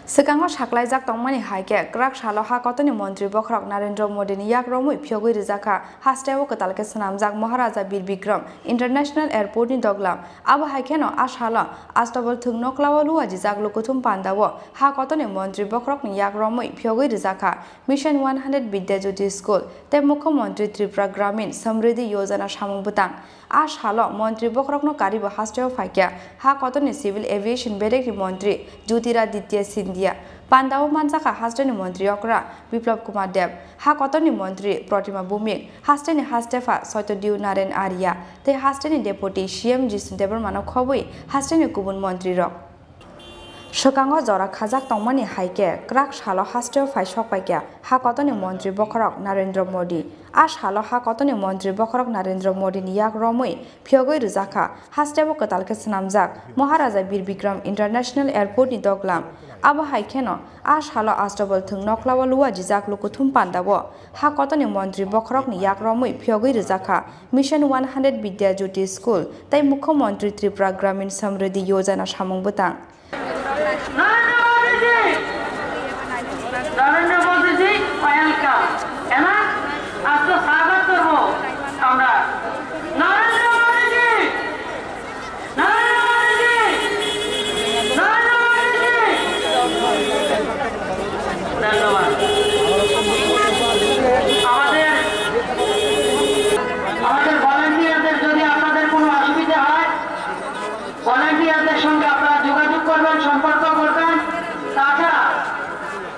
Sekango saklaijak tongmani haike krak shalo ha kotoni mantri bokhrok Narendra Modi ni yak romui phiyogoi rijaka hastewo katalke sanamjak Maharaja Bir Bikram International Airport ni doglam abo haikeno ashala astobol thungno klawalu ajijak lokuthum pandawo ha kotoni mantri bokhrok ni yak romui phiyogoi rijaka Mission 100 Vidya Jyoti School te Mukhyamantri Tripura Gramin Samriddhi Yojana samung butang ashalo mantri bokhrokno karibo hastewo faikya ha kotoni Civil Aviation Bedek mantri Jyotiraditya Scindia Pandawo Mansaka Hasteni Mantri Okra Biplab Kumar Deb Ha Kotoni Mantri Pratima Bhumik Hasteni Hastefa Soitodiu Naren Arya Te Hasteni Deputy CM Jisun Debarmano Khobui Hasteni Kubun Mantri Rok Shokango Jora Khajak Tongmani Haike Krak Shalo Hasteo Faishok Paikya Ha Kotoni Mantri Bokhrok Narendra Modi Ash Halo Ha Kotoni Mantri Bokhrok Narendra Modi ni yak romui phiyogoi rijaka Hasteo Katalke Sanamjak Maharaja Bir Bikram International Airport ni doglam abo haikeno ash halo astobol thungno klawaluwa jijak lokuthum pandawo ha kotoni mantri bokhrok ni yak romui phiyogoi rijaka Mission 100 Vidya Jyoti School tai Mukhyamantri Tripura Gramin Samriddhi Yojana samung butang Narendra Modi ji पहल का है ना आपको स्वागत करबो আমরা नरेंद्र मोदी जी नरेंद्र मोदी जी नरेंद्र मोदी जी धन्यवाद আমাদের ভলান্টিয়ারদের যদি আপনাদের কোনো অসুবিধা হয় ভলান্টিয়ারদের সঙ্গে আপনারা যোগাযোগ করবেন সম্পর্ক করবেন তাছাড়া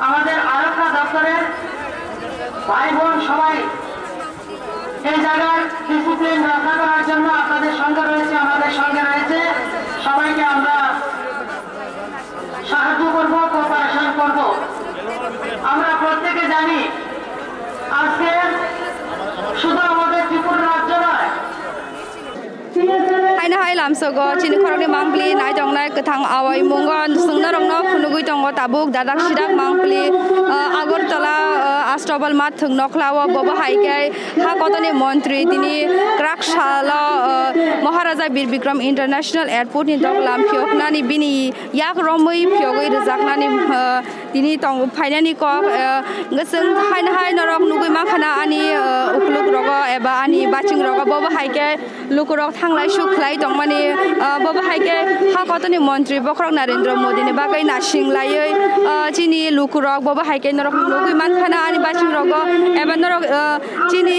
আমাদের আরক্ষা দপ্তরের ভাই বোন সবাই এই জায়গায় ডিসিপ্লিন রক্ষা করার জন্য আপনাদের সঙ্গে রয়েছে আমাদের সঙ্গে রয়েছে সবাইকে আমরা সাহায্য করব কোঅপারেশন করব আমরা প্রত্যেকে জানি আজকে শুধু আমাদের ত্রিপুরা রাজ্য নয় Haina hai lamsogo chini khorokni mangpli nai tongnai kathang awai mungon sungna rongno phunugui tongo tabuk dadak sidak mangpli Agartala astobal mat thungno khlawa bobo haikai ha kotoni mantri tini krak shala Maharaja Bir Bikram International Airport ni doglam phioknani bini yak romui phiyogoi rijaknani tini tong phainani ko ngasung haina hai norok nugui makhana ani ukluk rogo eba ani baching rogo bobo haikai lukurok thanglai sukhlai tongmani bobo haike ha kotoni mantri bokhrok Narendra Modi ni bagai nasing laioi chini lukurok bobo haike norok nugui mankhana ani baching rogo eba norok chini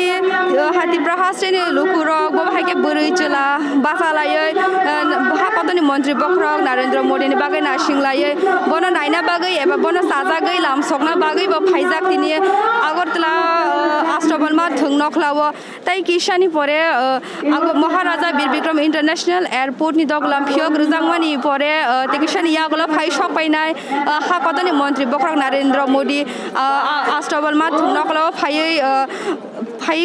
hati prahaseni lukurok bobo haike burui chula basa laioi ha kotoni mantri bokhrok Narendra Modi ni bagai nasing laioi bono naina bagai eba bono sajagai lamsokna bagai bo phaijak tini Agartala astobal ma thungno khlawo tai kishani pore Maharaja Bir Bikram International Airport ni doglam phiog rijangmani pore tekishani yagolo phai shok painai ha kotoni mantri bokhrok Narendra Modi astobal ma thungno khlawo phai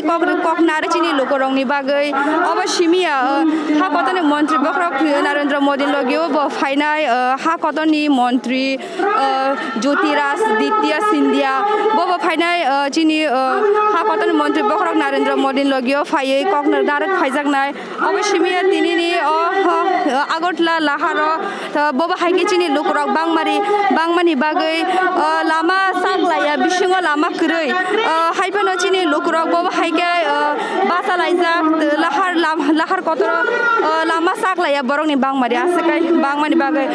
kok nare chini lokorong ni bagai obashimia ha kotoni mantri bokhrok Narendra Modi logio bo phainai ha kotoni mantri Jyotiraditya Scindia bo phainai chini ha kotoni mantri bokhrok Narendra Modi logio phai kok darak phaijak nai obashimia tinini Agartala laharo bobo haike chini lokorok bangmani bagai lama saklaya bisingo lama krei haipano chini lokorok bobo haike basa laijak lahar kotoro lama saklaya borong ni bangmari asakai bangmani bagai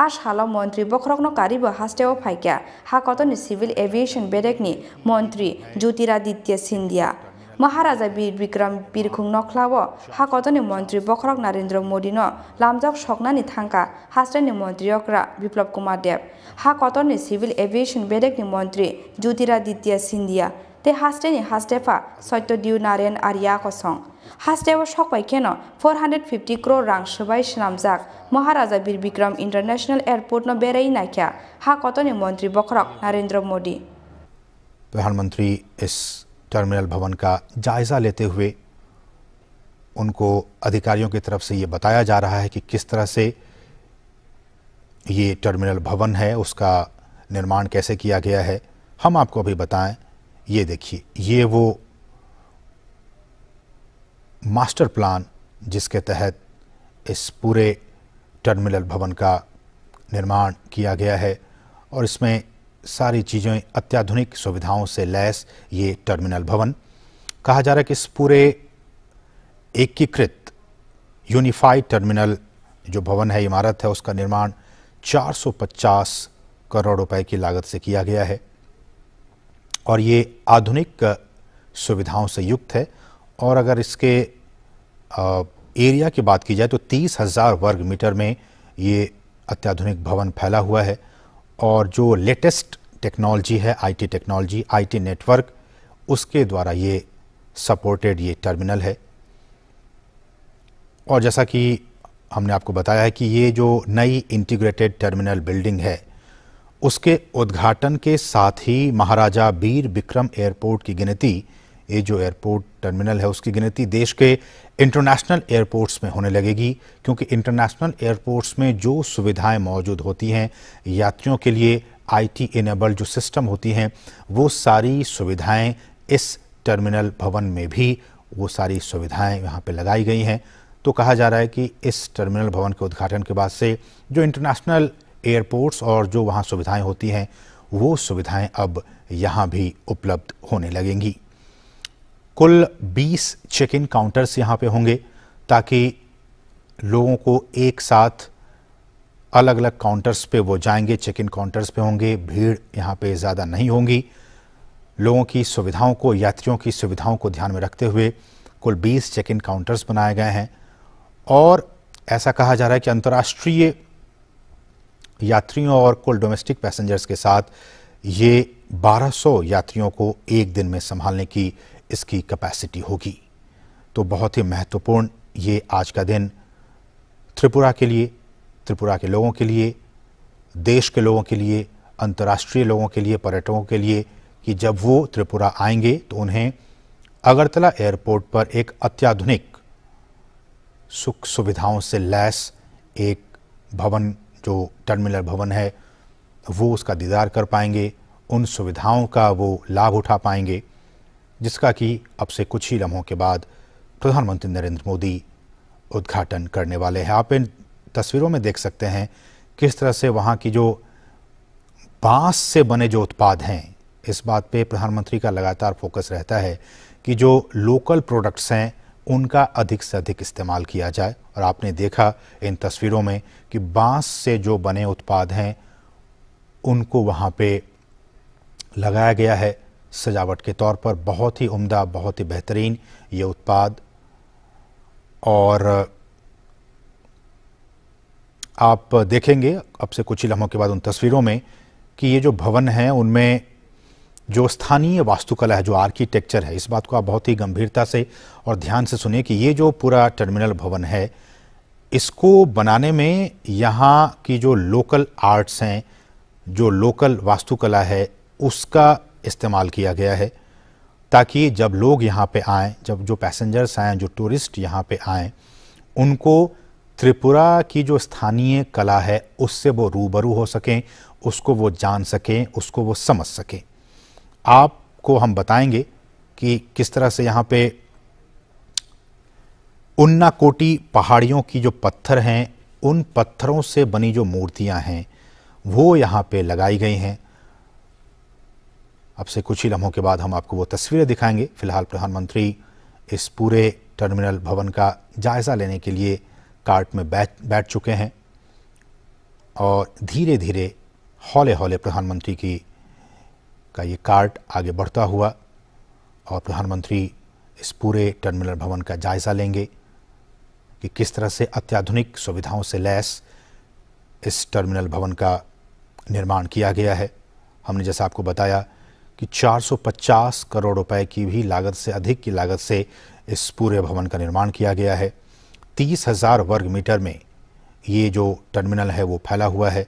Ash halo mantri bokhrokno karibo hasteo phaikya ha kotoni Civil Aviation Bedek ni mantri Jyotiraditya Scindia Maharaja Bir Vikram बिरखुं नखलाओ हाकतनि मंत्री बखरक Narendra Modi no लामजक सकनानि थांका हास्टेनि मंत्री अक्रा बिप्लब कुमार देव हाकतनि civil aviation बेडेकनि मंत्री ज्योतिरादित्य सिंधिया ते हास्टेनि हास्टेफा सत्यदेव नारायण आर्या कसं हास्टेव सकबाय केन 450 करोड़ रां सोबाय स्नामजाक Maharaja Bir Vikram international airport no बेराई नाख्या हाकतनि मंत्री बखरक नरेंद्र मोदी। प्रधानमंत्री इस टर्मिनल भवन का जायजा लेते हुए उनको अधिकारियों की तरफ से ये बताया जा रहा है कि किस तरह से ये टर्मिनल भवन है उसका निर्माण कैसे किया गया है। हम आपको अभी बताएं, ये देखिए, ये वो मास्टर प्लान जिसके तहत इस पूरे टर्मिनल भवन का निर्माण किया गया है और इसमें सारी चीज़ें अत्याधुनिक सुविधाओं से लैस ये टर्मिनल भवन। कहा जा रहा है कि इस पूरे एकीकृत यूनिफाइड टर्मिनल जो भवन है, इमारत है, उसका निर्माण 450 करोड़ रुपए की लागत से किया गया है और ये आधुनिक सुविधाओं से युक्त है। और अगर इसके एरिया की बात की जाए तो 30,000 वर्ग मीटर में ये अत्याधुनिक भवन फैला हुआ है और जो लेटेस्ट टेक्नोलॉजी है, आईटी टेक्नोलॉजी, आईटी नेटवर्क, उसके द्वारा ये सपोर्टेड ये टर्मिनल है। और जैसा कि हमने आपको बताया है कि ये जो नई इंटीग्रेटेड टर्मिनल बिल्डिंग है उसके उद्घाटन के साथ ही महाराजा वीर विक्रम एयरपोर्ट की गिनती, ये जो एयरपोर्ट टर्मिनल है उसकी गिनती देश के इंटरनेशनल एयरपोर्ट्स में होने लगेगी, क्योंकि इंटरनेशनल एयरपोर्ट्स में जो सुविधाएं मौजूद होती हैं यात्रियों के लिए, आईटी इनेबल्ड जो सिस्टम होती हैं, वो सारी सुविधाएं इस टर्मिनल भवन में भी वो सारी सुविधाएं यहाँ पे लगाई गई हैं। तो कहा जा रहा है कि इस टर्मिनल भवन के उद्घाटन के बाद से जो इंटरनेशनल एयरपोर्ट्स और जो वहाँ सुविधाएं होती हैं वो सुविधाएं अब यहाँ भी उपलब्ध होने लगेंगी। कुल 20 चेक इन काउंटर्स यहाँ पे होंगे ताकि लोगों को एक साथ अलग अलग काउंटर्स पे वो जाएंगे, चेक इन काउंटर्स पे होंगे, भीड़ यहाँ पे ज़्यादा नहीं होंगी। लोगों की सुविधाओं को, यात्रियों की सुविधाओं को ध्यान में रखते हुए कुल 20 चेक इन काउंटर्स बनाए गए हैं और ऐसा कहा जा रहा है कि अंतर्राष्ट्रीय यात्रियों और कुल डोमेस्टिक पैसेंजर्स के साथ ये 1200 यात्रियों को एक दिन में संभालने की इसकी कैपेसिटी होगी। तो बहुत ही महत्वपूर्ण ये आज का दिन त्रिपुरा के लिए, त्रिपुरा के लोगों के लिए, देश के लोगों के लिए, अंतर्राष्ट्रीय लोगों के लिए, पर्यटकों के लिए, कि जब वो त्रिपुरा आएंगे तो उन्हें अगरतला एयरपोर्ट पर एक अत्याधुनिक सुख सुविधाओं से लैस एक भवन, जो टर्मिनल भवन है, वो उसका दीदार कर पाएंगे, उन सुविधाओं का वो लाभ उठा पाएंगे जिसका कि अब से कुछ ही लम्हों के बाद प्रधानमंत्री नरेंद्र मोदी उद्घाटन करने वाले हैं। आप इन तस्वीरों में देख सकते हैं किस तरह से वहाँ की जो बांस से बने जो उत्पाद हैं, इस बात पे प्रधानमंत्री का लगातार फोकस रहता है कि जो लोकल प्रोडक्ट्स हैं उनका अधिक से अधिक इस्तेमाल किया जाए। और आपने देखा इन तस्वीरों में कि बांस से जो बने उत्पाद हैं उनको वहाँ पे लगाया गया है सजावट के तौर पर। बहुत ही उम्दा, बहुत ही बेहतरीन ये उत्पाद। और आप देखेंगे अब से कुछ ही लम्हों के बाद उन तस्वीरों में कि ये जो भवन है उनमें जो स्थानीय वास्तुकला है, जो आर्किटेक्चर है, इस बात को आप बहुत ही गंभीरता से और ध्यान से सुनिए कि ये जो पूरा टर्मिनल भवन है इसको बनाने में यहाँ की जो लोकल आर्ट्स हैं, जो लोकल वास्तुकला है, उसका इस्तेमाल किया गया है ताकि जब लोग यहाँ पे आएँ, जब जो पैसेंजर्स आएँ, जो टूरिस्ट यहाँ पे आएँ, उनको त्रिपुरा की जो स्थानीय कला है उससे वो रूबरू हो सकें, उसको वो जान सकें, उसको वो समझ सकें। आपको हम बताएंगे कि किस तरह से यहाँ पे उन्नाकोटी पहाड़ियों की जो पत्थर हैं, उन पत्थरों से बनी जो मूर्तियां हैं वो यहाँ पे लगाई गई हैं। अब से कुछ ही लम्हों के बाद हम आपको वो तस्वीरें दिखाएंगे। फिलहाल प्रधानमंत्री इस पूरे टर्मिनल भवन का जायज़ा लेने के लिए कार्ट में बैठ चुके हैं और धीरे धीरे हौले हौले प्रधानमंत्री का ये कार्ट आगे बढ़ता हुआ और प्रधानमंत्री इस पूरे टर्मिनल भवन का जायज़ा लेंगे कि किस तरह से अत्याधुनिक सुविधाओं से लैस इस टर्मिनल भवन का निर्माण किया गया है। हमने जैसा आपको बताया कि 450 करोड़ रुपए की भी लागत से अधिक की लागत से इस पूरे भवन का निर्माण किया गया है। 30,000 वर्ग मीटर में ये जो टर्मिनल है वो फैला हुआ है।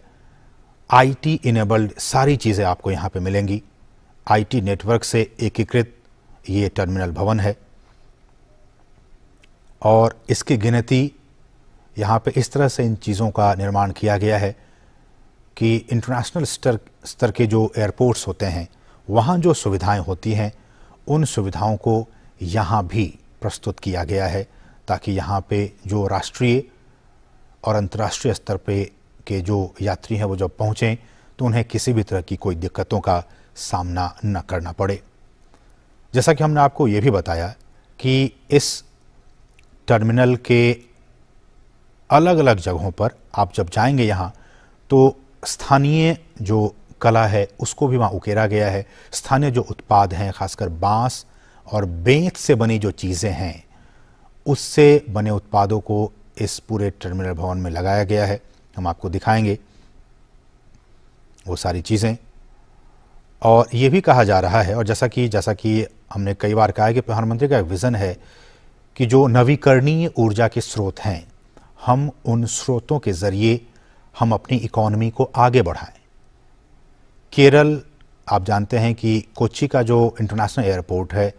IT इनेबल्ड सारी चीज़ें आपको यहाँ पे मिलेंगी। IT नेटवर्क से एकीकृत ये टर्मिनल भवन है और इसकी गिनती यहाँ पे इस तरह से इन चीज़ों का निर्माण किया गया है कि इंटरनेशनल स्तर के जो एयरपोर्ट्स होते हैं वहाँ जो सुविधाएं होती हैं उन सुविधाओं को यहाँ भी प्रस्तुत किया गया है, ताकि यहाँ पे जो राष्ट्रीय और अंतर्राष्ट्रीय स्तर पे के जो यात्री हैं वो जब पहुँचें तो उन्हें किसी भी तरह की कोई दिक्कतों का सामना न करना पड़े। जैसा कि हमने आपको ये भी बताया कि इस टर्मिनल के अलग अलग जगहों पर आप जब जाएंगे यहाँ तो स्थानीय जो कला है उसको भी वहाँ उकेरा गया है। स्थानीय जो उत्पाद हैं, खासकर बांस और बेंत से बनी जो चीज़ें हैं उससे बने उत्पादों को इस पूरे टर्मिनल भवन में लगाया गया है। हम आपको दिखाएंगे वो सारी चीज़ें। और ये भी कहा जा रहा है, और जैसा कि हमने कई बार कहा है कि प्रधानमंत्री का एक विज़न है कि जो नवीकरणीय ऊर्जा के स्रोत हैं हम उन स्रोतों के ज़रिए हम अपनी इकोनॉमी को आगे बढ़ाएं। केरल, आप जानते हैं कि कोच्चि का जो इंटरनेशनल एयरपोर्ट है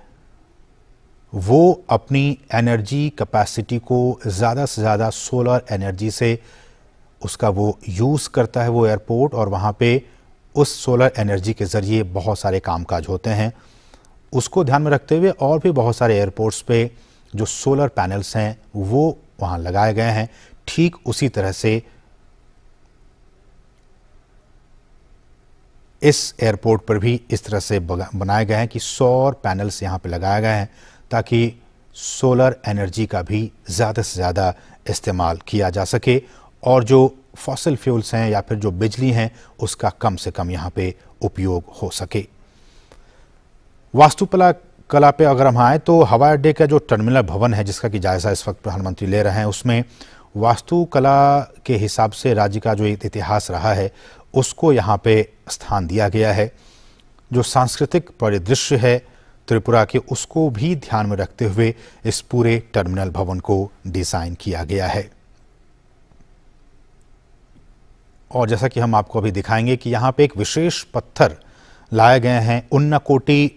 वो अपनी एनर्जी कैपेसिटी को ज़्यादा से ज़्यादा सोलर एनर्जी से उसका वो यूज़ करता है वो एयरपोर्ट, और वहाँ पे उस सोलर एनर्जी के ज़रिए बहुत सारे कामकाज होते हैं। उसको ध्यान में रखते हुए और भी बहुत सारे एयरपोर्ट्स पे जो सोलर पैनल्स हैं वो वहाँ लगाए गए हैं। ठीक उसी तरह से इस एयरपोर्ट पर भी इस तरह से बनाए गए हैं कि सौर पैनल्स यहाँ पे लगाए गए हैं ताकि सोलर एनर्जी का भी ज़्यादा से ज़्यादा इस्तेमाल किया जा सके और जो फॉसिल फ्यूल्स हैं या फिर जो बिजली हैं उसका कम से कम यहाँ पे उपयोग हो सके। वास्तुकला पे अगर हम आए तो हवाई अड्डे का जो टर्मिनल भवन है जिसका कि जायज़ा इस वक्त प्रधानमंत्री ले रहे हैं, उसमें वास्तुकला के हिसाब से राज्य का जो एक इतिहास रहा है उसको यहाँ पे स्थान दिया गया है। जो सांस्कृतिक परिदृश्य है त्रिपुरा के उसको भी ध्यान में रखते हुए इस पूरे टर्मिनल भवन को डिज़ाइन किया गया है। और जैसा कि हम आपको अभी दिखाएंगे कि यहाँ पे एक विशेष पत्थर लाए गए हैं। उन्नाकोटी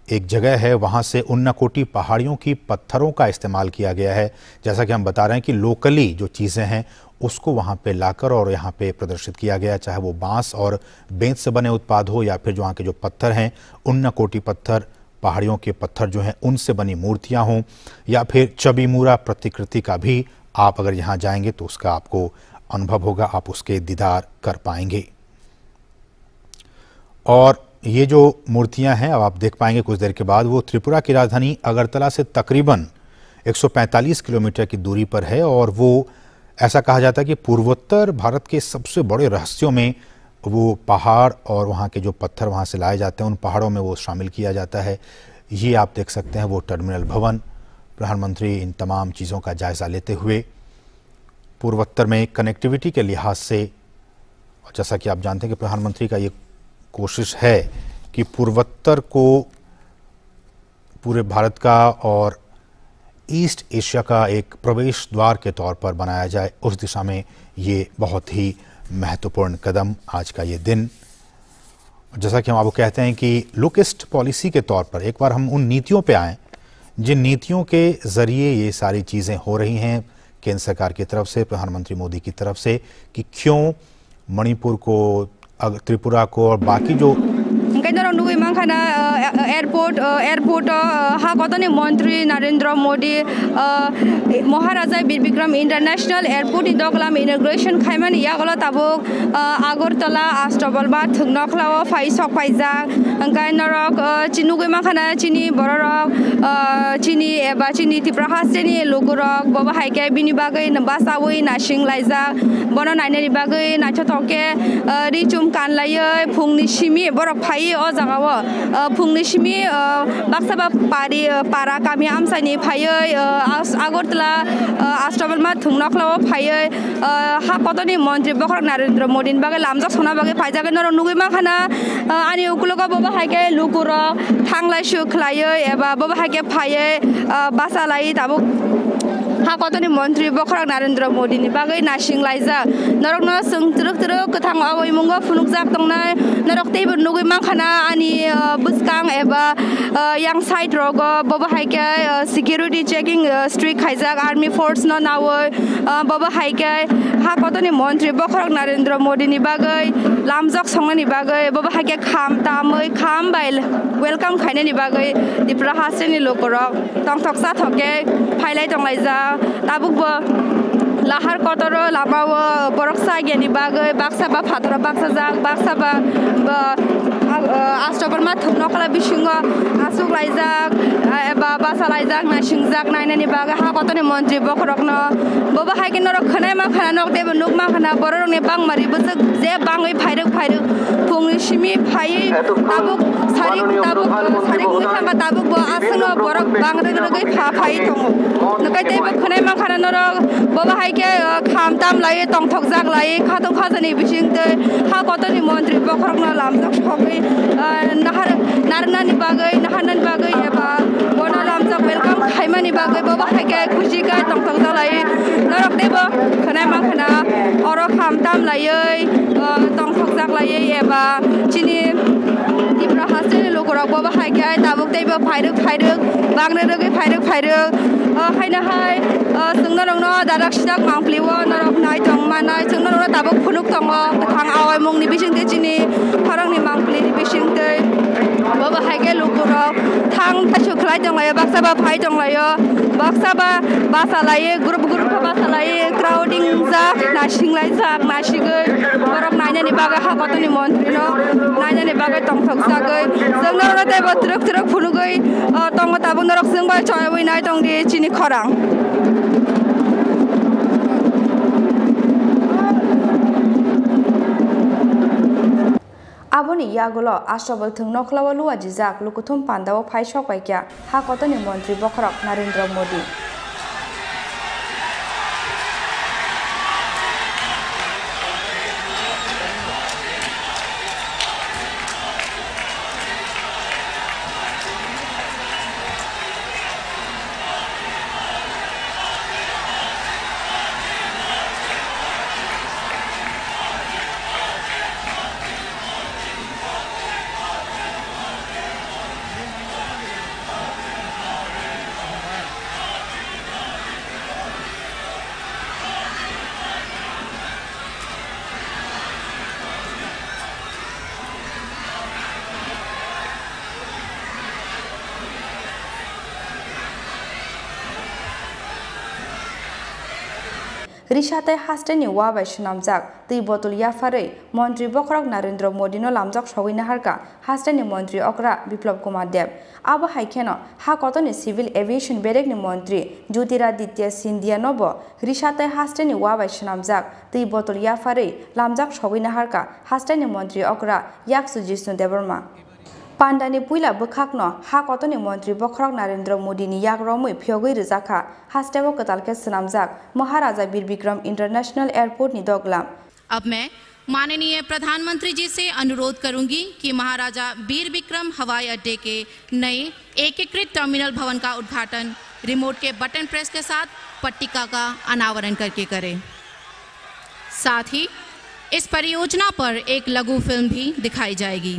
एक जगह है, वहाँ से उन्नाकोटी पहाड़ियों की पत्थरों का इस्तेमाल किया गया है। जैसा कि हम बता रहे हैं कि लोकली जो चीज़ें हैं उसको वहाँ पे लाकर और यहाँ पे प्रदर्शित किया गया, चाहे वो बांस और बेंत से बने उत्पाद हो या फिर जो वहाँ के जो पत्थर हैं उन्नाकोटी पत्थर, पहाड़ियों के पत्थर जो हैं उनसे बनी मूर्तियाँ हों या फिर चबीमुरा प्रतिकृति का भी आप अगर यहाँ जाएंगे तो उसका आपको अनुभव होगा, आप उसके दीदार कर पाएंगे। और ये जो मूर्तियां हैं अब आप देख पाएंगे कुछ देर के बाद, वो त्रिपुरा की राजधानी अगरतला से तकरीबन 145 किलोमीटर की दूरी पर है और वो ऐसा कहा जाता है कि पूर्वोत्तर भारत के सबसे बड़े रहस्यों में वो पहाड़ और वहाँ के जो पत्थर वहाँ से लाए जाते हैं उन पहाड़ों में वो शामिल किया जाता है। ये आप देख सकते हैं वो टर्मिनल भवन। प्रधानमंत्री इन तमाम चीज़ों का जायज़ा लेते हुए पूर्वोत्तर में कनेक्टिविटी के लिहाज से, और जैसा कि आप जानते हैं कि प्रधानमंत्री का ये कोशिश है कि पूर्वोत्तर को पूरे भारत का और ईस्ट एशिया का एक प्रवेश द्वार के तौर पर बनाया जाए, उस दिशा में ये बहुत ही महत्वपूर्ण कदम आज का ये दिन। जैसा कि हम आपको कहते हैं कि लुक ईस्ट पॉलिसी के तौर पर एक बार हम उन नीतियों पे आएँ जिन नीतियों के ज़रिए ये सारी चीज़ें हो रही हैं केंद्र सरकार की तरफ से, प्रधानमंत्री मोदी की तरफ से, कि क्यों मणिपुर को, त्रिपुरा को और बाकी जो एयरपोर्ट हाकतने मंत्री नरेंद्र मोदी महाराजा बीर बिक्रम इंटरनेशनल एयरपोर्ट दगलाम इनॉग्रेशन खाइमान यागला ताबुक आगरतला आस्ट्रबलबा थुंगनखलाव फाइसक फाइजा अंकाय नरक चिनुगै माखाना चिनी बररक चिनी एबा चिनी तिप्राहासेनि लोगरक बबा हाइके बिनि बागै बासावै नासिं लाइजा बन नायनानि बागै नाचतके रिचुम कानलायै फुंनि सिमि बरक फाइ अ जागाव फुंनिसिमि बाक्साबा पारि पारा गामि आमसानि फायै आगरतला आस्ट्रबलमा थुंनखलाव फायै हा कतनि मन्त्रि बखरक नरेन्द्र मोदी बागै लामजा सना बागै फायजागै नर नुगै माखाना आनि उकुलगा बबा हायके लुकुर थांलाय सुखलायै एबा बबा हायके फायै बासालायै दाबो हा कतनि मन्त्रि बखरक नरेन्द्र मोदी बागै नासिं लायजा नरक न सों तुरुक तुरुक गोथां आवै मुंगा फुनुकजाक दंनाय नरक तेबो नुगै माखाना आनि बुसकां एबा yang side rogo baba haike security checking strict खायजाक आर्मी फोर्स न नावै बबा हायके हा कतनि मन्त्रि बखरक नरेन्द्र मोदी नि बागै लामजक संनानि बागै बबा हायके खाम तामै खाम बाइल वेलकाम खायनानि बागै दिप्रा हासेनि लोकरक तंथकसा थके फाइलाय दंलायजा ताबुकबो लाहार कतर लामाव बरकसा गेनि बागै बाक्साबा फातरा बाक्साजाक बाक्साबा आस्ट्रबलमा थुंनखला बिसिङ आसुक लायजाक एबा बासा लायजाक नासिंजाक नायनानि बागै हा कतनि मन्त्रि बखरकनो बबा हायके नरक खनाय मा खाना नक देबो नुक मा खाना बररंनि बांमारि बजक जे बाङै फायरक फुंनि सिमि फायै ताबुक सारि थांगा ताबुक बो आसनो बरक बांरग रगै फायै दङ नकै देबो खनाय मा खाना नरक बबा हायके खाम ताम लायै तंथक जाक लायै खाथं खाजनि बिसिंते हा कतनि मन्त्रि बखरकनो लामजक सबै नारनानि बागै नाहानानि बागै एबा बना लामजक वेलकाम खायमानि बागै बबा हायके खुसिका तंथक जालायै नरक देबो खनाय मा खाना अर खाम ताम लायै तंथक जाक लायै एबा चिनि दिप्रा हासेनि लोकरक बबा हायके ताबुक देबो फायरक बांनो रगै फायरक खायनाहाय जोंनो रंनो दादाक सिदाक मांफ्लिवो नरक नाय दं मानाय जोंनो रंनो ताबुक फुनुक दङ गोथां आवै मुंनि बिसिंते चिनि खरंनि मांफ्लिनि बिसिंते बबा हायके लोकरक थां थासुखलाय दंलायो बाक्साबा फाय दंलायो बाक्साबा बासालायै ग्रुप बासालायै क्राउडिं जाक नासिंलाय जाक नासिगै बरक नायनानि बागै हा कतनि मन्त्रिनो नायनानि बागै तंथक जागै जोंनो रंनो देबो तुरुक तुरुक फुनुगै तंग ताबुक नरक जोंबा चयवै नाय दंदि चिनि खरां aboni yagulo astrobal thungnokhlawa luwa jijak lukuthum pandawo phai sokpaikya ha kotoni mantri bokhrok Narendra Modi Rishatai hasteni wabai sunamjak tui botol yafarei Mantri Bokhrok Narendra Modi no lamjak sogina harka hasteni Mantri Okra Biplab Kumar Deb abo haikeno ha kotoni Civil Aviation Berekni Mantri Jyotiraditya Scindia nobo Rishatai hasteni wabai sunamjak tui botol yafarei lamjak sogina harka hasteni Mantri Okra Yaksu Jisnu Debarma Pandani puila bukakno ha kotoni Mantri Bokhrok Narendra Modi ni yagromui phiogoi rijaka hastebo katalke sunamjak Maharaja Bir Vikram international airport नि दोगलाम। अब मैं माननीय प्रधानमंत्री जी से अनुरोध करूंगी कि महाराजा वीर विक्रम हवाई अड्डे के नए एकीकृत टर्मिनल भवन का उद्घाटन रिमोट के बटन प्रेस के साथ पट्टिका का अनावरण करके करें। साथ ही इस परियोजना पर एक लघु फिल्म भी दिखाई जाएगी।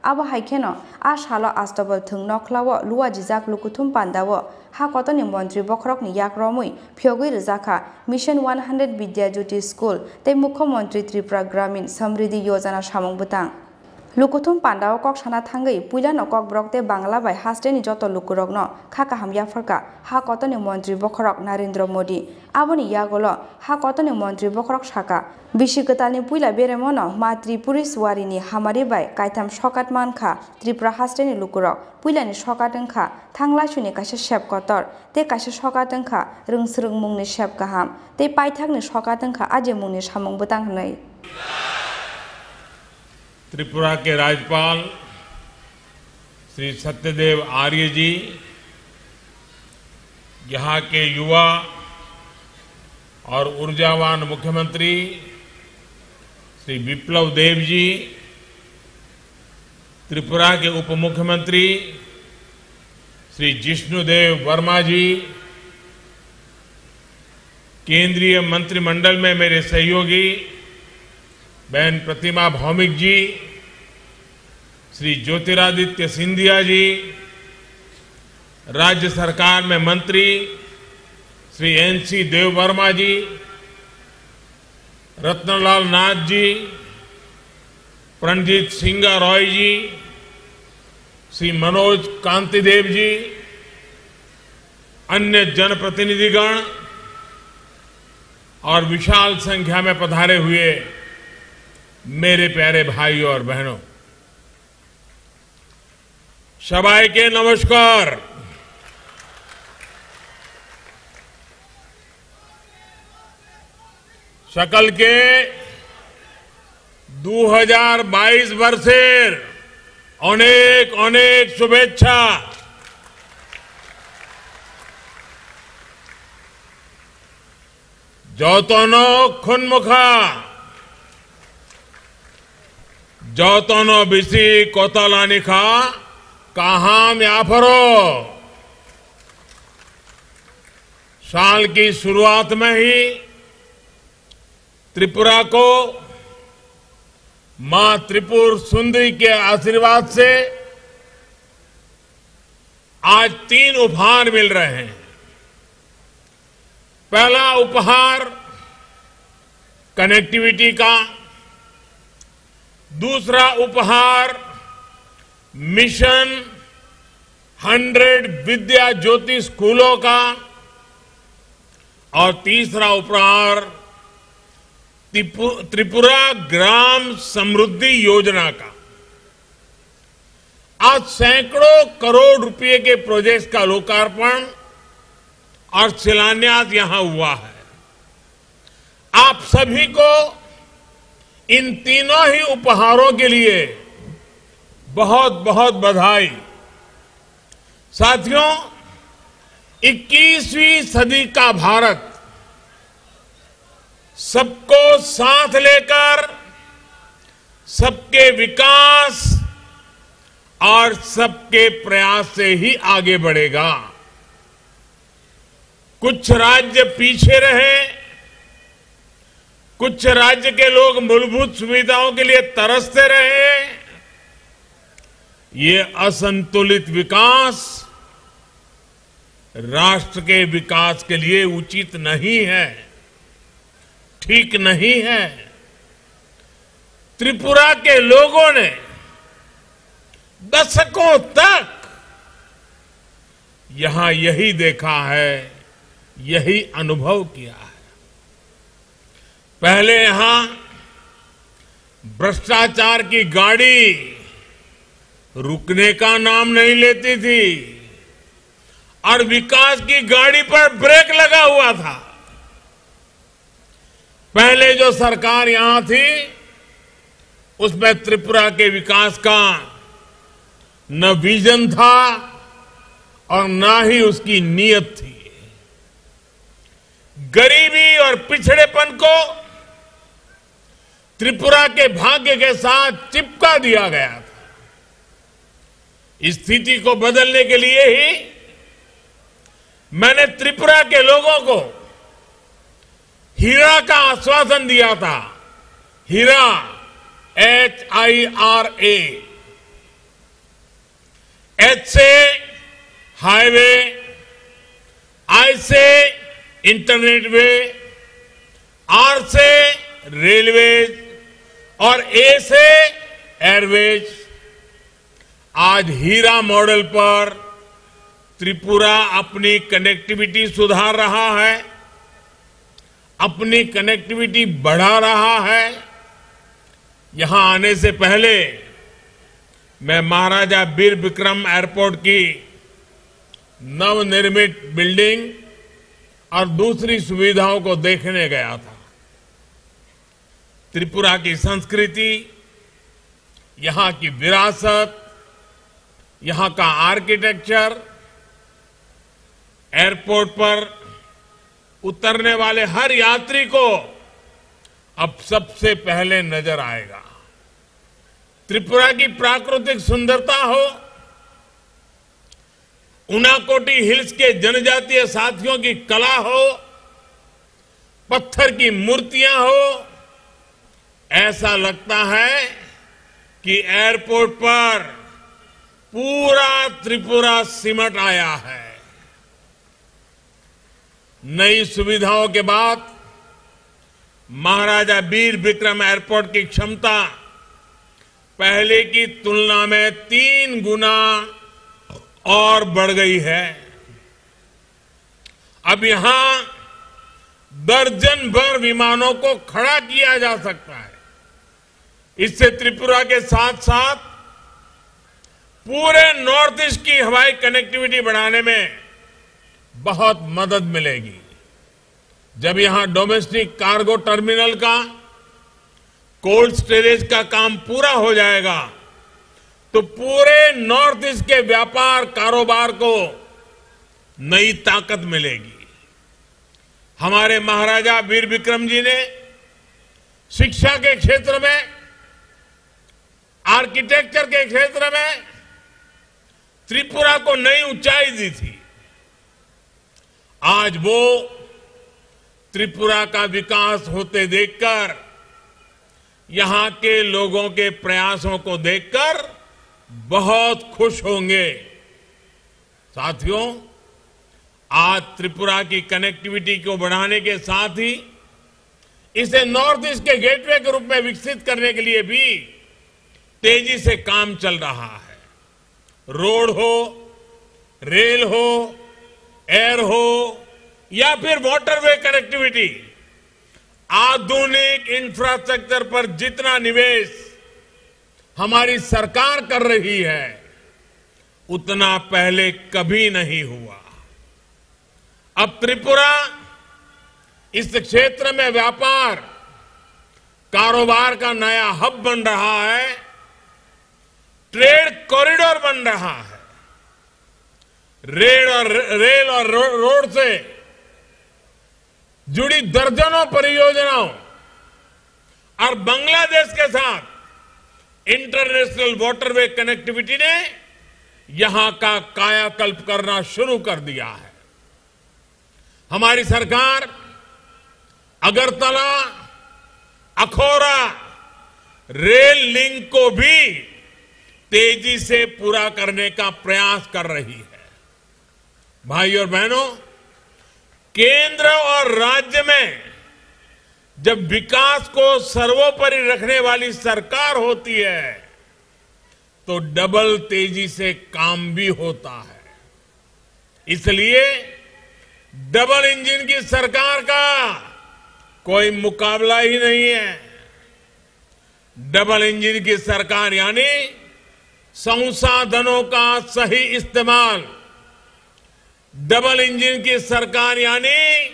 abo haikeno ashalo astobal thungnokhlawo luwa jijak lukuthum pandawo ha kotoni Mantri Bokhrok ni yakromui phiogoi rijaka Mission 100 Vidya Jyoti School tei Mukhyamantri Tripura Gramin Samriddhi Yojana samung butang लुकुथुम Pandav कक साना थांगई पुइला नकक ब्रकते बांग्ला बाय हास्टेनि जत लुकुरकनो खाका हामयाफरका हा कतनि मन्त्री बखरक नरेंद्र मोदी आबोनि यागोल हा कतनि मन्त्री बखरक साका बिसिगतालनि पुइला बेरेमनो मा त्रिपुरी सुवारिनि हामारि बाय काइथाम सकात मानखा त्रिपुरा हास्टेनि लुकुरक पुइलानि सकात ओंखा थांलासुनि कासे सेब कतर ते कासे सकात ओंखा रोंस्रों मुंनि सेब गाहाम ते पाइथाकनि सकात ओंखा आजे मुंनि सामुं बोतांहनै त्रिपुरा के राज्यपाल श्री सत्यदेव आर्य जी, यहाँ के युवा और ऊर्जावान मुख्यमंत्री श्री विप्लव देव जी, त्रिपुरा के उप मुख्यमंत्री श्री जिष्णुदेव वर्मा जी, केंद्रीय मंत्रिमंडल में मेरे सहयोगी बहन प्रतिमा भौमिक जी, श्री ज्योतिरादित्य सिंधिया जी, राज्य सरकार में मंत्री श्री एनसी देव वर्मा जी, रत्नलाल नाथ जी, प्रणजीत सिंगा रॉय जी, श्री मनोज कांतिदेव जी, अन्य जनप्रतिनिधिगण और विशाल संख्या में पधारे हुए मेरे प्यारे भाइयों और बहनों, सबाई के नमस्कार। सकल के 2022 वर्षेर अनेक अनेक शुभेच्छा। जतनो खुनमुखा जतनो बिसी कोतलानिखा कहाम याफरो। साल की शुरुआत में ही त्रिपुरा को मां त्रिपुर सुंदरी के आशीर्वाद से आज 3 उपहार मिल रहे हैं। पहला उपहार कनेक्टिविटी का, दूसरा उपहार मिशन 100 विद्या ज्योति स्कूलों का और तीसरा उपहार त्रिपुरा ग्राम समृद्धि योजना का। आज सैकड़ों करोड़ रुपए के प्रोजेक्ट्स का लोकार्पण और शिलान्यास यहां हुआ है। आप सभी को इन तीनों ही उपहारों के लिए बहुत बहुत बधाई। साथियों, 21वीं सदी का भारत सबको साथ लेकर सबके विकास और सबके प्रयास से ही आगे बढ़ेगा। कुछ राज्य पीछे रहे, कुछ राज्य के लोग मूलभूत सुविधाओं के लिए तरसते रहे। ये असंतुलित विकास राष्ट्र के विकास के लिए उचित नहीं है, ठीक नहीं है। त्रिपुरा के लोगों ने दशकों तक यहां यही देखा है, यही अनुभव किया है। पहले यहां भ्रष्टाचार की गाड़ी रुकने का नाम नहीं लेती थी और विकास की गाड़ी पर ब्रेक लगा हुआ था। पहले जो सरकार यहां थी उसमें त्रिपुरा के विकास का न विजन था और न ही उसकी नीयत थी। गरीबी और पिछड़ेपन को त्रिपुरा के भाग्य के साथ चिपका दिया गया था। इस स्थिति को बदलने के लिए ही मैंने त्रिपुरा के लोगों को हीरा का आश्वासन दिया था। हीरा, HIRA। H से हाईवे, I से इंटरनेट वे, R से रेलवे और A से एयरवेज आज हीरा मॉडल पर त्रिपुरा अपनी कनेक्टिविटी सुधार रहा है, अपनी कनेक्टिविटी बढ़ा रहा है। यहां आने से पहले मैं महाराजा बीर बिक्रम एयरपोर्ट की नवनिर्मित बिल्डिंग और दूसरी सुविधाओं को देखने गया था। त्रिपुरा की संस्कृति, यहां की विरासत, यहां का आर्किटेक्चर एयरपोर्ट पर उतरने वाले हर यात्री को अब सबसे पहले नजर आएगा। त्रिपुरा की प्राकृतिक सुंदरता हो, उनाकोटी हिल्स के जनजातीय साथियों की कला हो, पत्थर की मूर्तियां हो, ऐसा लगता है कि एयरपोर्ट पर पूरा त्रिपुरा सिमट आया है। नई सुविधाओं के बाद महाराजा बीर बिक्रम एयरपोर्ट की क्षमता पहले की तुलना में 3 गुना और बढ़ गई है। अब यहां दर्जन भर विमानों को खड़ा किया जा सकता है। इससे त्रिपुरा के साथ साथ पूरे नॉर्थ ईस्ट की हवाई कनेक्टिविटी बढ़ाने में बहुत मदद मिलेगी। जब यहां डोमेस्टिक कार्गो टर्मिनल का, कोल्ड स्टोरेज का काम पूरा हो जाएगा तो पूरे नॉर्थ ईस्ट के व्यापार कारोबार को नई ताकत मिलेगी। हमारे महाराजा वीर बिक्रम जी ने शिक्षा के क्षेत्र में, आर्किटेक्चर के क्षेत्र में त्रिपुरा को नई ऊंचाई दी थी। आज वो त्रिपुरा का विकास होते देखकर, यहां के लोगों के प्रयासों को देखकर बहुत खुश होंगे। साथियों, आज त्रिपुरा की कनेक्टिविटी को बढ़ाने के साथ ही इसे नॉर्थ ईस्ट के गेटवे के रूप में विकसित करने के लिए भी तेजी से काम चल रहा है। रोड हो, रेल हो, एयर हो या फिर वाटरवे कनेक्टिविटी, आधुनिक इंफ्रास्ट्रक्चर पर जितना निवेश हमारी सरकार कर रही है उतना पहले कभी नहीं हुआ। अब त्रिपुरा इस क्षेत्र में व्यापार, कारोबार का नया हब बन रहा है, ट्रेड कॉरिडोर बन रहा है। रेल और रोड से जुड़ी दर्जनों परियोजनाओं और बांग्लादेश के साथ इंटरनेशनल वाटरवे कनेक्टिविटी ने यहां का कायाकल्प करना शुरू कर दिया है। हमारी सरकार अगरतला, अखौरा रेल लिंक को भी तेजी से पूरा करने का प्रयास कर रही है। भाइयों और बहनों, केंद्र और राज्य में जब विकास को सर्वोपरि रखने वाली सरकार होती है तो डबल तेजी से काम भी होता है। इसलिए डबल इंजन की सरकार का कोई मुकाबला ही नहीं है। डबल इंजन की सरकार यानी संसाधनों का सही इस्तेमाल, डबल इंजन की सरकार यानी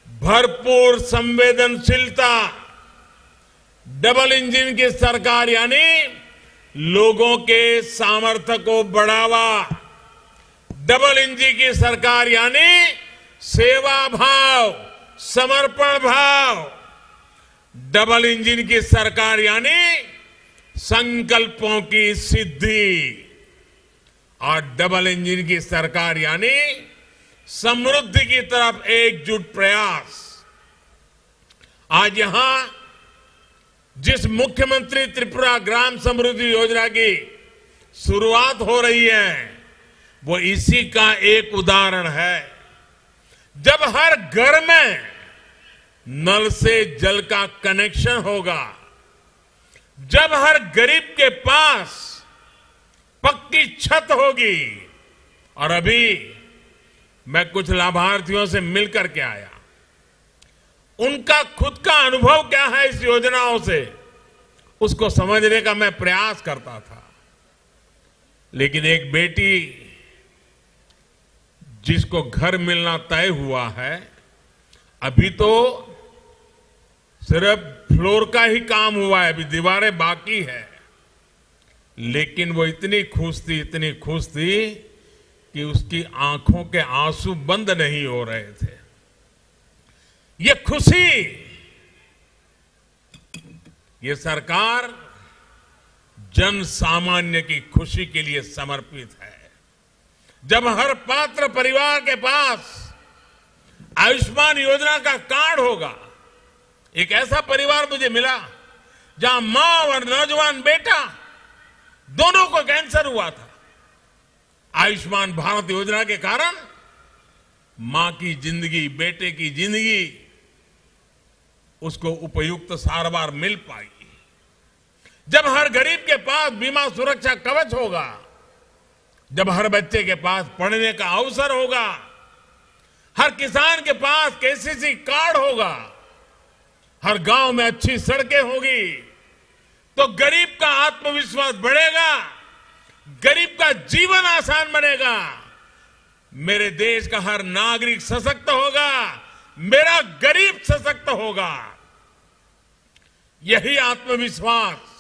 भरपूर संवेदनशीलता, डबल इंजन की सरकार यानी लोगों के सामर्थ्य को बढ़ावा, डबल इंजन की सरकार यानी सेवा भाव, समर्पण भाव, डबल इंजन की सरकार यानी संकल्पों की सिद्धि और डबल इंजन की सरकार यानी समृद्धि की तरफ एकजुट प्रयास। आज यहां जिस मुख्यमंत्री त्रिपुरा ग्राम समृद्धि योजना की शुरुआत हो रही है वो इसी का एक उदाहरण है। जब हर घर में नल से जल का कनेक्शन होगा, जब हर गरीब के पास पक्की छत होगी, और अभी मैं कुछ लाभार्थियों से मिलकर के आया, उनका खुद का अनुभव क्या है इस योजनाओं से, उसको समझने का मैं प्रयास करता था। लेकिन एक बेटी जिसको घर मिलना तय हुआ है, अभी तो सिर्फ फ्लोर का ही काम हुआ है, अभी दीवारें बाकी है, लेकिन वो इतनी खुश थी कि उसकी आंखों के आंसू बंद नहीं हो रहे थे। ये खुशी, ये सरकार जन सामान्य की खुशी के लिए समर्पित है। जब हर पात्र परिवार के पास आयुष्मान योजना का कार्ड होगा, एक ऐसा परिवार मुझे मिला जहां मां और नौजवान बेटा दोनों को कैंसर हुआ था। आयुष्मान भारत योजना के कारण मां की जिंदगी, बेटे की जिंदगी, उसको उपयुक्त सारवार मिल पाई। जब हर गरीब के पास बीमा सुरक्षा कवच होगा, जब हर बच्चे के पास पढ़ने का अवसर होगा, हर किसान के पास केसीसी कार्ड होगा, हर गांव में अच्छी सड़कें होगी, तो गरीब का आत्मविश्वास बढ़ेगा, गरीब का जीवन आसान बनेगा, मेरे देश का हर नागरिक सशक्त होगा, मेरा गरीब सशक्त होगा। यही आत्मविश्वास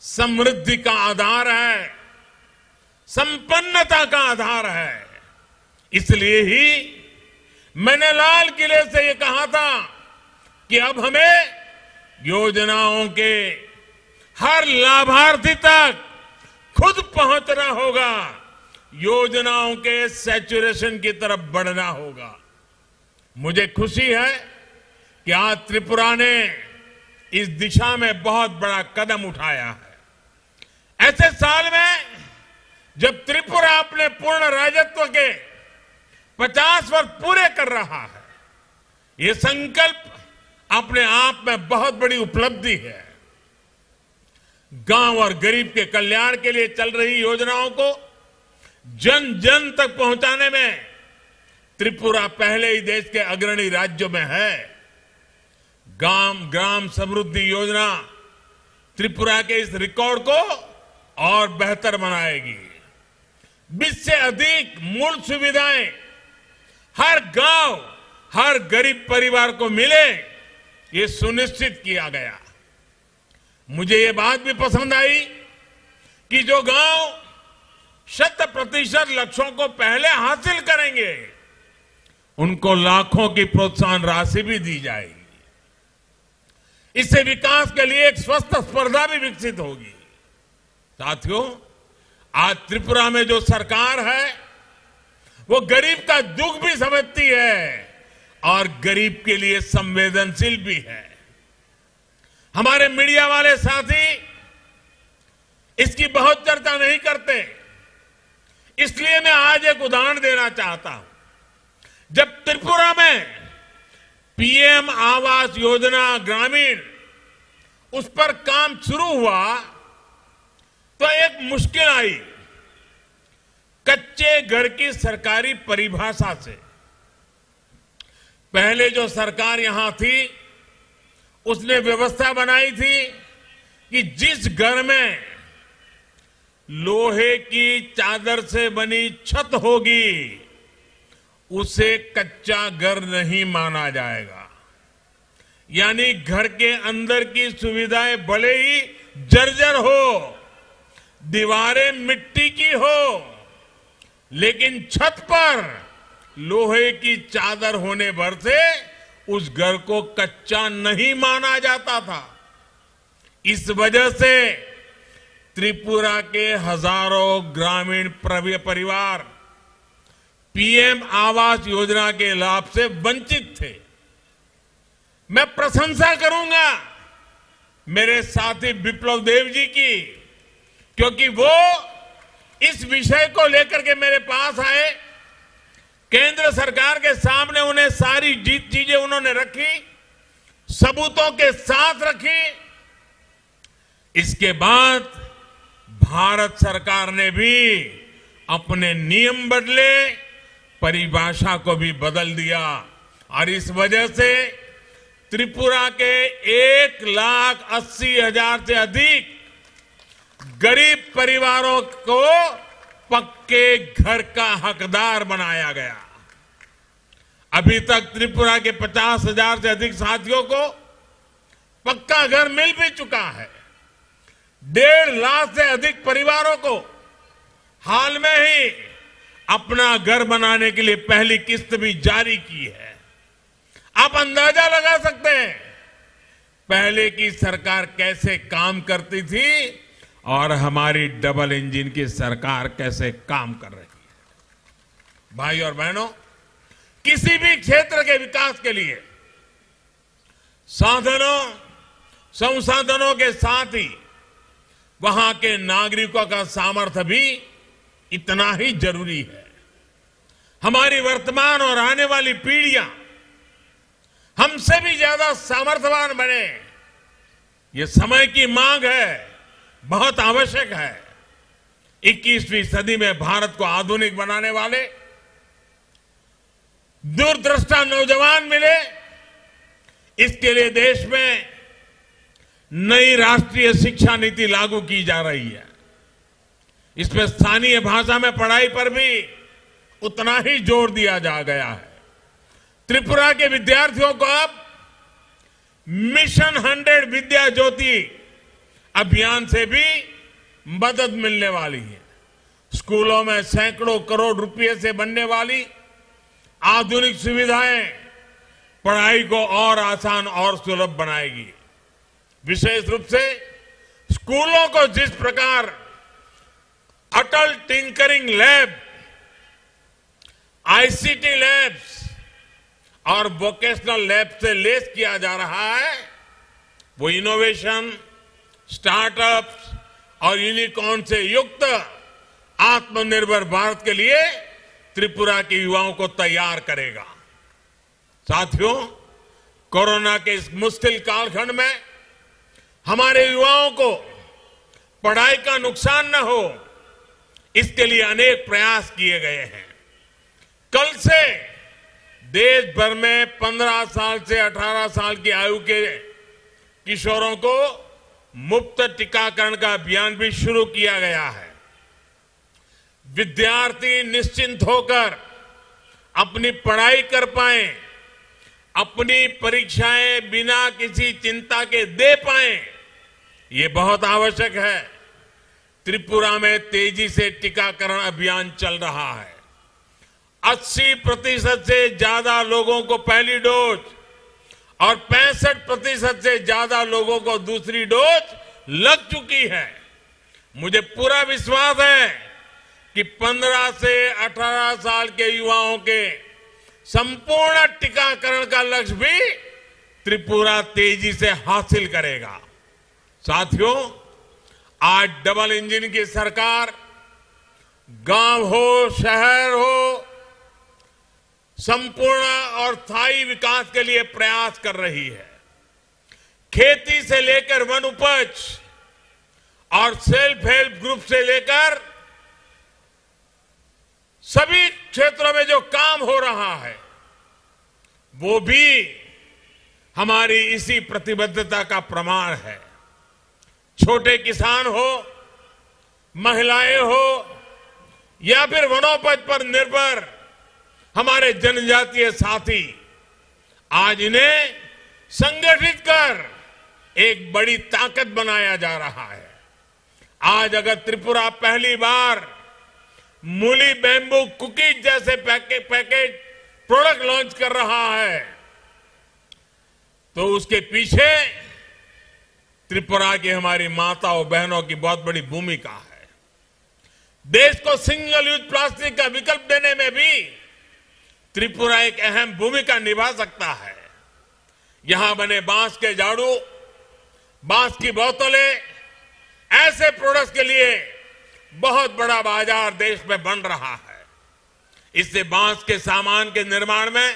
समृद्धि का आधार है, संपन्नता का आधार है। इसलिए ही मैंने लाल किले से ये कहा था कि अब हमें योजनाओं के हर लाभार्थी तक खुद पहुंचना होगा, योजनाओं के सैचुरेशन की तरफ बढ़ना होगा। मुझे खुशी है कि आज त्रिपुरा ने इस दिशा में बहुत बड़ा कदम उठाया है। ऐसे साल में जब त्रिपुरा अपने पूर्ण राजत्व के 50 वर्ष पूरे कर रहा है, ये संकल्प अपने आप में बहुत बड़ी उपलब्धि है। गांव और गरीब के कल्याण के लिए चल रही योजनाओं को जन जन तक पहुंचाने में त्रिपुरा पहले ही देश के अग्रणी राज्यों में है। ग्राम समृद्धि योजना त्रिपुरा के इस रिकॉर्ड को और बेहतर बनाएगी। 20 से अधिक मूल सुविधाएं हर गांव, हर गरीब परिवार को मिले, ये सुनिश्चित किया गया। मुझे ये बात भी पसंद आई कि जो गांव 100% लक्ष्यों को पहले हासिल करेंगे, उनको लाखों की प्रोत्साहन राशि भी दी जाएगी। इससे विकास के लिए एक स्वस्थ स्पर्धा भी विकसित होगी। साथियों, आज त्रिपुरा में जो सरकार है, वो गरीब का दुख भी समझती है और गरीब के लिए संवेदनशील भी है। हमारे मीडिया वाले साथी इसकी बहुत चर्चा नहीं करते, इसलिए मैं आज एक उदाहरण देना चाहता हूं। जब त्रिपुरा में पीएम आवास योजना ग्रामीण उस पर काम शुरू हुआ तो एक मुश्किल आई। कच्चे घर की सरकारी परिभाषा से पहले जो सरकार यहां थी उसने व्यवस्था बनाई थी कि जिस घर में लोहे की चादर से बनी छत होगी उसे कच्चा घर नहीं माना जाएगा। यानी घर के अंदर की सुविधाएं भले ही जर्जर हो, दीवारें मिट्टी की हो, लेकिन छत पर लोहे की चादर होने भर से उस घर को कच्चा नहीं माना जाता था। इस वजह से त्रिपुरा के हजारों ग्रामीण परिवार पीएम आवास योजना के लाभ से वंचित थे। मैं प्रशंसा करूंगा मेरे साथी बिप्लब देव जी की, क्योंकि वो इस विषय को लेकर के मेरे पास आए। केंद्र सरकार के सामने उन्हें सारी चीजें उन्होंने रखी, सबूतों के साथ रखी। इसके बाद भारत सरकार ने भी अपने नियम बदले, परिभाषा को भी बदल दिया और इस वजह से त्रिपुरा के 1,80,000 से अधिक गरीब परिवारों को पक्के घर का हकदार बनाया गया। अभी तक त्रिपुरा के 50,000 से अधिक साथियों को पक्का घर मिल भी चुका है। 1.5 लाख से अधिक परिवारों को हाल में ही अपना घर बनाने के लिए पहली किस्त भी जारी की है। आप अंदाजा लगा सकते हैं पहले की सरकार कैसे काम करती थी और हमारी डबल इंजन की सरकार कैसे काम कर रही है। भाई और बहनों, किसी भी क्षेत्र के विकास के लिए साधनों संसाधनों के साथ ही वहां के नागरिकों का सामर्थ्य भी इतना ही जरूरी है। हमारी वर्तमान और आने वाली पीढ़ियां हमसे भी ज्यादा सामर्थ्यवान बने, ये समय की मांग है, बहुत आवश्यक है। 21वीं सदी में भारत को आधुनिक बनाने वाले दूरदृष्टा नौजवान मिले, इसके लिए देश में नई राष्ट्रीय शिक्षा नीति लागू की जा रही है। इसमें स्थानीय भाषा में पढ़ाई पर भी उतना ही जोर दिया जा गया है। त्रिपुरा के विद्यार्थियों को अब मिशन 100 विद्या ज्योति अभियान से भी मदद मिलने वाली है। स्कूलों में सैकड़ों करोड़ रुपए से बनने वाली आधुनिक सुविधाएं पढ़ाई को और आसान और सुलभ बनाएगी। विशेष रूप से स्कूलों को जिस प्रकार अटल टिंकरिंग लैब, आईसीटी लैब्स और वोकेशनल लैब से लेस किया जा रहा है, वो इनोवेशन, स्टार्टअप्स और यूनिकॉर्न से युक्त आत्मनिर्भर भारत के लिए त्रिपुरा के युवाओं को तैयार करेगा। साथियों, कोरोना के इस मुश्किल कालखंड में हमारे युवाओं को पढ़ाई का नुकसान न हो, इसके लिए अनेक प्रयास किए गए हैं। कल से देश भर में 15 साल से 18 साल की आयु के किशोरों को मुफ्त टीकाकरण का अभियान भी शुरू किया गया है। विद्यार्थी निश्चिंत होकर अपनी पढ़ाई कर पाएं, अपनी परीक्षाएं बिना किसी चिंता के दे पाएं, ये बहुत आवश्यक है। त्रिपुरा में तेजी से टीकाकरण अभियान चल रहा है। 80% से ज्यादा लोगों को पहली डोज और 65% से ज्यादा लोगों को दूसरी डोज लग चुकी है। मुझे पूरा विश्वास है कि 15 से 18 साल के युवाओं के संपूर्ण टीकाकरण का लक्ष्य भी त्रिपुरा तेजी से हासिल करेगा। साथियों, आज डबल इंजन की सरकार गांव हो, शहर हो, संपूर्ण और स्थायी विकास के लिए प्रयास कर रही है। खेती से लेकर वन उपज और सेल्फ हेल्प ग्रुप से लेकर सभी क्षेत्रों में जो काम हो रहा है, वो भी हमारी इसी प्रतिबद्धता का प्रमाण है। छोटे किसान हो, महिलाएं हो या फिर वनोपज पर निर्भर हमारे जनजातीय साथी, आज इन्हें संगठित कर एक बड़ी ताकत बनाया जा रहा है। आज अगर त्रिपुरा पहली बार मूली बैम्बू कुकीज जैसे पैकेज प्रोडक्ट लॉन्च कर रहा है, तो उसके पीछे त्रिपुरा की हमारी माताओं बहनों की बहुत बड़ी भूमिका है। देश को सिंगल यूज प्लास्टिक का विकल्प देने में भी त्रिपुरा एक अहम भूमिका निभा सकता है। यहां बने बांस के झाड़ू, बांस की बोतलें, ऐसे प्रोडक्ट्स के लिए बहुत बड़ा बाजार देश में बन रहा है। इससे बांस के सामान के निर्माण में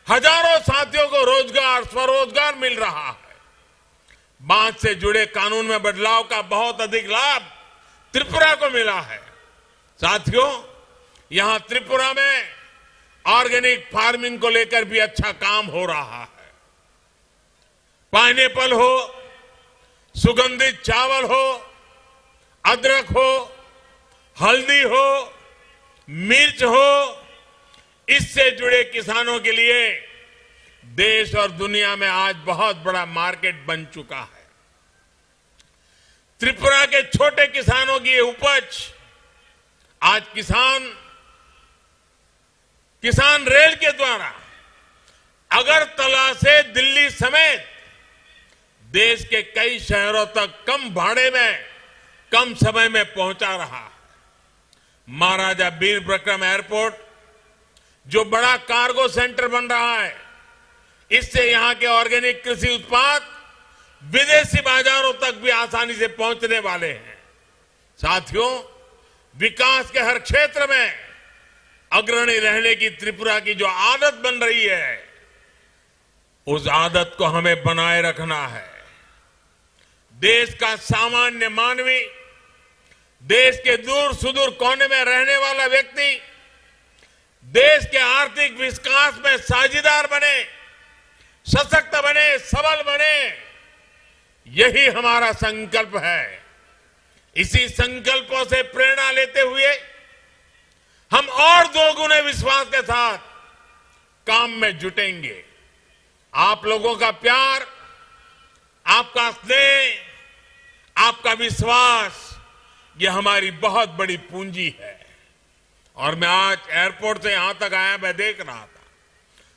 हजारों साथियों को रोजगार, स्वरोजगार मिल रहा है। बांध से जुड़े कानून में बदलाव का बहुत अधिक लाभ त्रिपुरा को मिला है। साथियों, यहां त्रिपुरा में ऑर्गेनिक फार्मिंग को लेकर भी अच्छा काम हो रहा है। पाइनएप्पल हो, सुगंधित चावल हो, अदरक हो, हल्दी हो, मिर्च हो, इससे जुड़े किसानों के लिए देश और दुनिया में आज बहुत बड़ा मार्केट बन चुका है। त्रिपुरा के छोटे किसानों की ये उपज आज किसान रेल के द्वारा अगरतला से दिल्ली समेत देश के कई शहरों तक कम भाड़े में, कम समय में पहुंचा रहा है। महाराजा वीर विक्रम एयरपोर्ट जो बड़ा कार्गो सेंटर बन रहा है, इससे यहां के ऑर्गेनिक कृषि उत्पाद विदेशी बाजारों तक भी आसानी से पहुंचने वाले हैं। साथियों, विकास के हर क्षेत्र में अग्रणी रहने की त्रिपुरा की जो आदत बन रही है, उस आदत को हमें बनाए रखना है। देश का सामान्य मानवी, देश के दूर सुदूर कोने में रहने वाला व्यक्ति देश के आर्थिक विकास में साझीदार बने, सशक्त बने, सबल बने, यही हमारा संकल्प है। इसी संकल्पों से प्रेरणा लेते हुए हम और दोगुने विश्वास के साथ काम में जुटेंगे। आप लोगों का प्यार, आपका स्नेह, आपका विश्वास, ये हमारी बहुत बड़ी पूंजी है। और मैं आज एयरपोर्ट से यहां तक आया, मैं देख रहा था,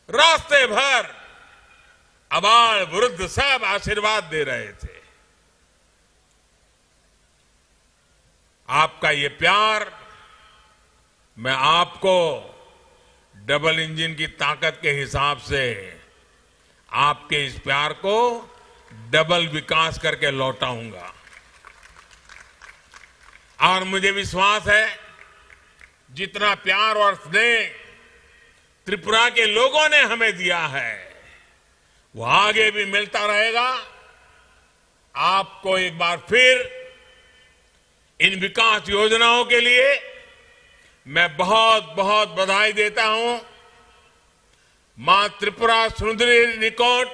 रास्ते भर अबाल वृद्ध सब आशीर्वाद दे रहे थे। आपका ये प्यार, मैं आपको डबल इंजन की ताकत के हिसाब से आपके इस प्यार को डबल विकास करके लौटाऊंगा। और मुझे विश्वास है, जितना प्यार और स्नेह त्रिपुरा के लोगों ने हमें दिया है, वो आगे भी मिलता रहेगा। आपको एक बार फिर इन विकास योजनाओं के लिए मैं बहुत बहुत बधाई देता हूं। मां त्रिपुरा सुंदरी निकट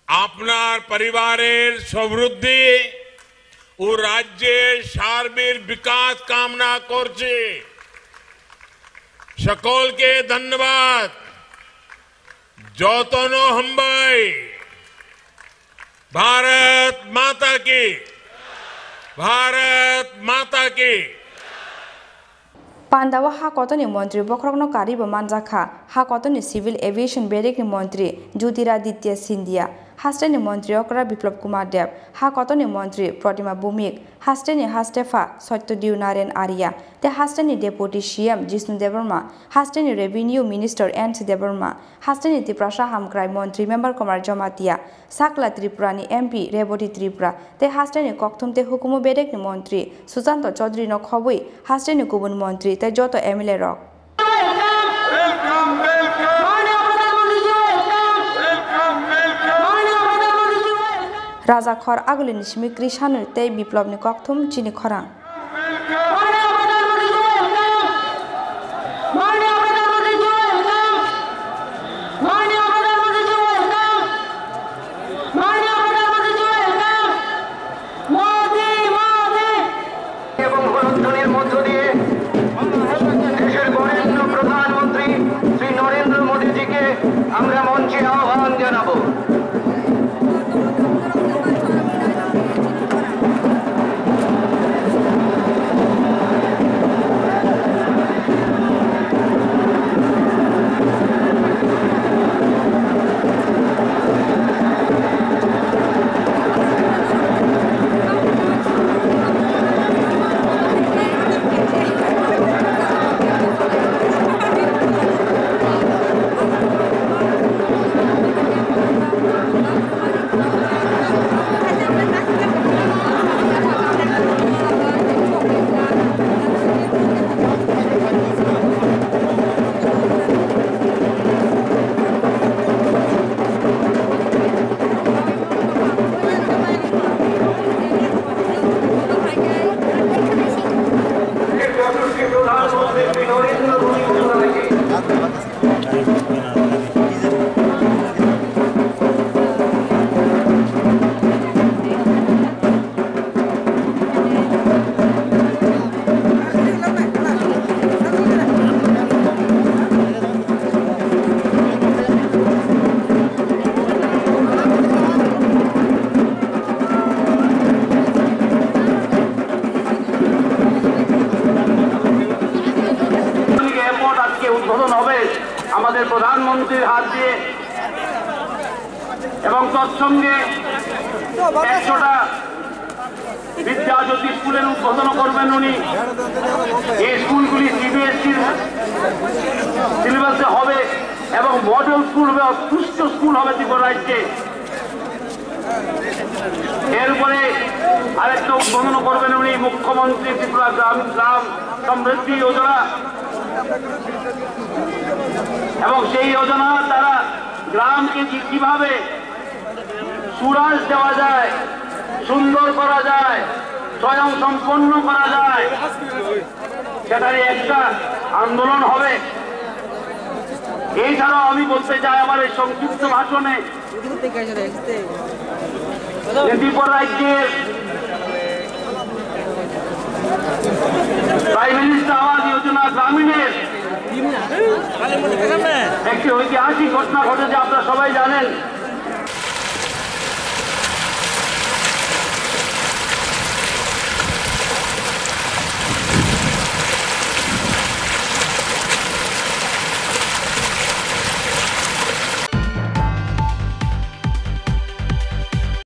आपनार परिवारेर समृद्धि ও রাজ্যের সার্বিক বিকাশ কামনা করছি। সকলকে ধন্যবাদ। যতন হম্বাই। भारत माता की, भारत माता की। पांडावा हाकतनी मंत्री बखरगनो कारिब मानजाखा हाकतनी सिविल एविएशन बेरेकनि मंत्री ज्योतिरादित्य सिंधिया, हास्टेनि मंत्री अकरा बिप्लब कुमार देव, हाकतनी मंत्री प्रतिमा भौमिक, हास्टेनि हास्टेफा सत्यदेव नारायण आर्या, ते हास्टेनि डेपुटी सीएम जिष्णु देवर्मा, हास्टेनि रेवेन्यू मिनिस्टर एन.सी. देवर्मा, हास्टेनि त्रिपुरा हामक्राय मंत्री मेम्बर कुमार जमातिया, साकला त्रिपुरानि एमपी रेवती त्रिपुरा, ते हास्टेनि कक्थुमते हुकुमो बेरेकनि मंत्री सुशांत चौधरी न खबुई, हास्टेनि गुबुन मंत्री ते जत एमएलए रक। राजा खर आगुलिनि सिमिक्रि सानु ते बिप्लबनि कक्थुम चिनि खरां। प्रधानमंत्री श्री नरेंद्र मोदी जी के আমরা মঞ্চে আহ্বান জানাবো। মুখ্যমন্ত্রীর হাত দিয়ে এবং তৎসঙ্গে 100টা বিদ্যাজ্যোতি স্কুলের উদ্বোধন করবেন উনি। এই স্কুলগুলি সিবিএসসির সিলেবাসে হবে এবং মডেল স্কুল হবে, উৎকৃষ্ট স্কুল হবে ত্রিপুরা রাজ্যে। এরপরে আরেকটা উদ্বোধন করবেন উনি মুখ্যমন্ত্রী ত্রিপুরা গ্রাম সমৃদ্ধি যোজনা, এবং সেই যোজনা তারা গ্রামকে কিভাবে সুরাজ দেওয়া যায়, সুন্দর করা যায়, স্বয়ং সম্পন্ন করা যায়, সেটারই একটা আন্দোলন হবে। এছাড়াও আমি বলতে চাই আমার এই সংক্ষিপ্ত ভাষণে ত্রিপুরা রাজ্যের প্রাইম মিনিস্টার আবাস যোজনা গ্রামীণের একটি ঐতিহাসিক ঘটনা ঘটেছে, আপনারা সবাই জানেন।